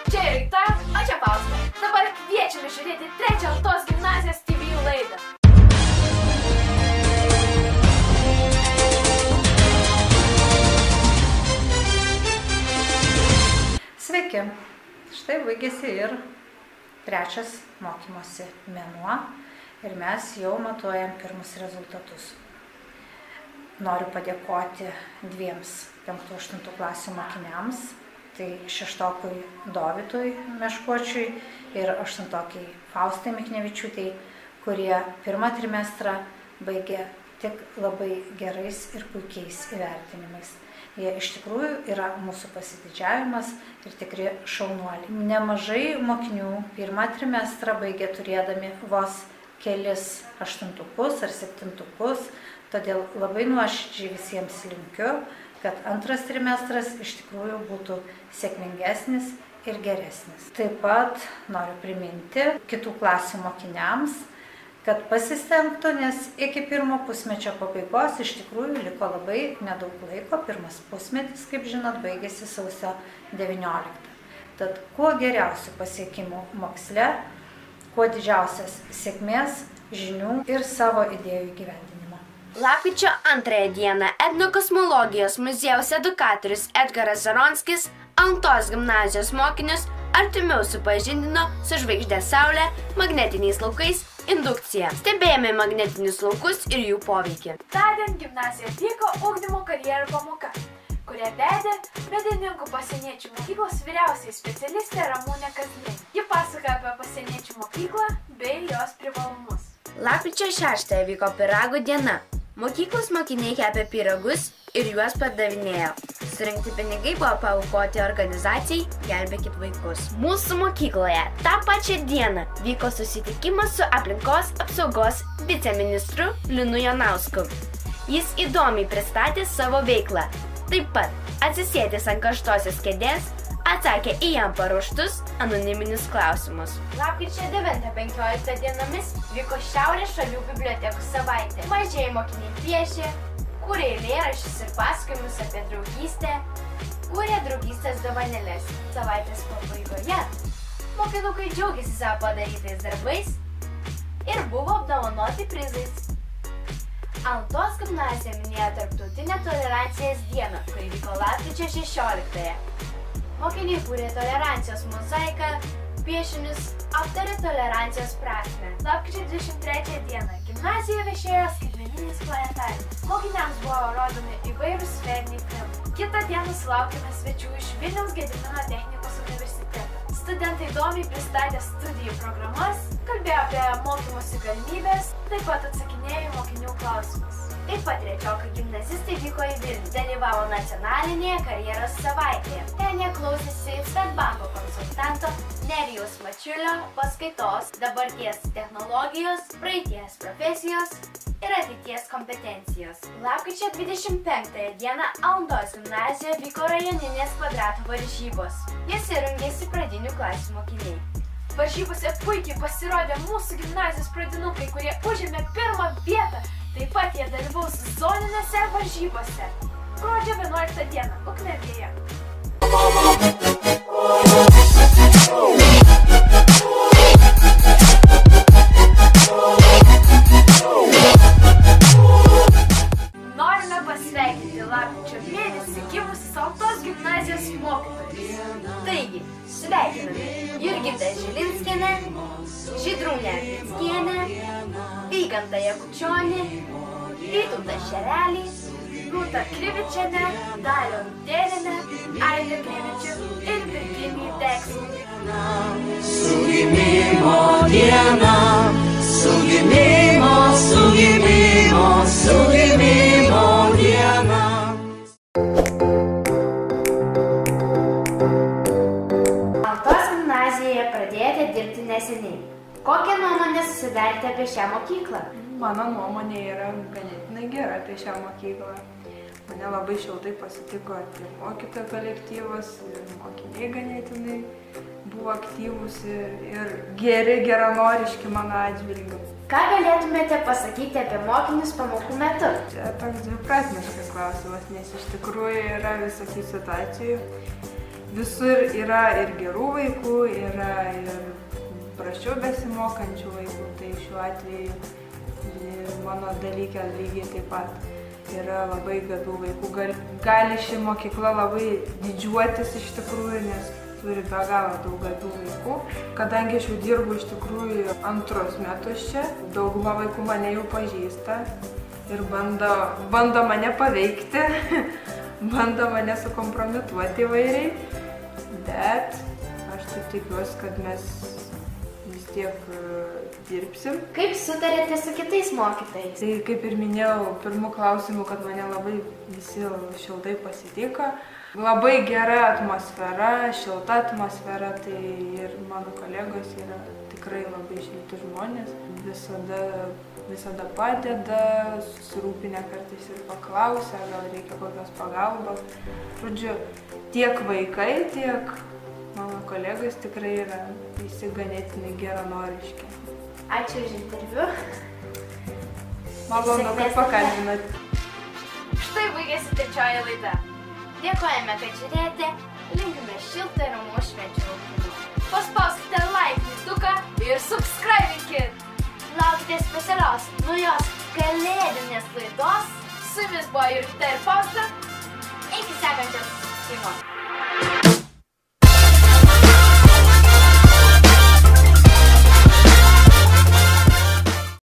Čia Rita, o čia Fausta. Dabar kviečiame žiūrėti trečią Altos gimnazijos TV laidą. Sveiki! Štai baigėsi ir trečias mokymosi mėnuo ir mes jau matuojam pirmus rezultatus. Noriu padėkoti dviems 5-8 klasių mokiniams. Tai 6-okui Dovydui Meškuočiui ir 8-okiai Faustai Miknevičiūtei, kurie pirmą trimestrą baigė tik labai gerais ir puikiais įvertinimais. Jie iš tikrųjų yra mūsų pasididžiavimas ir tikri šaunuoliai. Nemažai mokinių pirmą trimestrą baigė turėdami vos kelis 8-ukus ar 7-ukus, todėl labai nuoširdžiai visiems linkiu, kad antras trimestras iš tikrųjų būtų sėkmingesnis ir geresnis. Taip pat noriu priminti kitų klasių mokiniams, kad pasistengtų, nes iki pirmo pusmečio pabaigos iš tikrųjų liko labai nedaug laiko. Pirmas pusmetis, kaip žinot, baigėsi sausio 19. Tad kuo geriausių pasiekimų moksle, kuo didžiausias sėkmės, žinių ir savo idėjų įgyvendinimo. Lapkričio 2 dieną etnokosmologijos muziejaus edukatorius Edgaras Zaronskis Altos gimnazijos mokinius artimiau supažindino su žvaigžde Saulė, magnetiniais laukais, indukcija. Stebėjome magnetinius laukus ir jų poveikį. Tądien gimnazijoje vyko ugdymo karjerų pamoka, kurią vedė Medininkų pasieniečių mokyklos vyriausiai specialistė Ramūnė Kazlė. Ji pasakoja apie pasieniečių mokyklą bei jos privalumus. Lapkričio 6 vyko pyragų diena. Mokyklos mokiniai kepė pyragus ir juos pardavinėjo. Surinkti pinigai buvo paaukoti organizacijai Gelbėkit vaikus. Mūsų mokykloje tą pačią dieną vyko susitikimas su aplinkos apsaugos viceministru Linu Jonausku. Jis įdomiai pristatė savo veiklą. Taip pat atsisėdęs ant karštosios kėdės atsakė į jam paruoštus anoniminius klausimus. Lapkričio 9-15 dienomis vyko Šiaurės šalių bibliotekų savaitė. Mažieji mokiniai piešė, kūrė eilėraščius ir pasakojimus apie draugystę, kūrė draugystės dovanėles. Savaitės pabaigoje mokinukai džiaugėsi savo padarytais darbais ir buvo apdovanoti prizais. Altos gimnazija minėjo Tarptautinę tolerancijos dieną, kuri vyko lapkričio 16. Mokiniai kūrė tolerancijos mozaiką, piešinius, aptarė tolerancijos prasmę. Lapkričio 23 dieną gimnazijoje viešėjo skaitmeninis planetariumas. Mokiniams buvo rodomi įvairūs sferiniai filmai. Kitą dieną sulaukėme svečių iš Vilniaus Gedimino technikos universiteto. Studentai įdomiai pristatė studijų programas, kalbėjo apie mokymosi galimybės, taip pat atsakinėjo mokinių klausimus. Taip pat trečiokai gimnazistai vyko į Vilnių, dalyvavo nacionalinėje karjeros savaitėje. Ten jie klausėsi Swedbanko konsultanto Nerijaus Mačiulio paskaitos dabarties technologijos, praeities profesijos ir ateities kompetencijos. Lapkričio 25 dieną Altos gimnazijoje vyko rajoninės kvadratų varžybos. Jose rungėsi pradinių klasių mokiniai. Varžybose puikiai pasirodė mūsų gimnazijos pradinukai, kurie užėmė pirmą vietą. Taip pat jie dalyvaus zoninėse varžybose. Gruodžio 11 dieną Ukmergėje. Norime pasveikinti lapkričio mėnesį gimusius Altos gimnazijos mokytojus. Taigi, sveikiname Jurgitą Žilinskienę, Žydrūnę Vickienę, Vygantą Jakučionį, Vytautą Šerelį, Rūtą Krivičienę, Dalią Rūtėlinę, Aidą Krivičių ir Virginijų Dekslį. Su gimimo diena, su gimimo diena. Altos gimnazijoje pradėjo pradėjote dirbti neseniai. Kokią nuomonę susidarėte apie šią mokyklą? Mano nuomonė yra ganėtinai gera apie šią mokyklą. Mane labai šiltai pasitiko tiek mokytojų kolektyvas, ir mokiniai ganėtinai buvo aktyvūs ir geri, geranoriški mano atžvilgiu. Ką galėtumėte pasakyti apie mokinius pamokų metu? Čia toks dviprasmiškas klausimas, nes iš tikrųjų yra visokių situacijų. Visur yra ir gerų vaikų, yra ir prasčiau besimokančių vaikų, tai šiuo atveju mano dalyke lygiai taip pat yra labai gabių vaikų. Gali ši mokykla labai didžiuotis iš tikrųjų, nes turi be galo daug gabių vaikų. Kadangi aš jau dirbu iš tikrųjų 2 metus čia, dauguma vaikų mane jau pažįsta ir bando mane paveikti, bando mane sukompromituoti įvairiai, bet aš taip tikiuosi, kad mes vis tiek dirbsim. Kaip sutarėte su kitais mokytojais? Tai kaip ir minėjau, pirmų klausimų, kad mane labai visi šiltai pasitiko. Labai gera atmosfera, šilta atmosfera, tai ir mano kolegos yra tikrai labai šilti žmonės. Visada padeda, susirūpinę kartais ir paklausia, gal reikia kokios pagalbos. Žodžiu, tiek vaikai, tiek mano kolegos tikrai yra visi ganėtinai geranoriški. Ačiū už interviu. Malonu, kad pakalbinat. Štai baigėsi 3 laida. Dėkojame, kad žiūrėjote. Linkime šilto ir ramaus švenčių laukimo. Paspauskite like mygtuką ir subscribinkit. Laukite specialios naujos kalėdinės laidos. Su jumis buvo Jurgita ir Fausta. Iki sekančios susitikimo.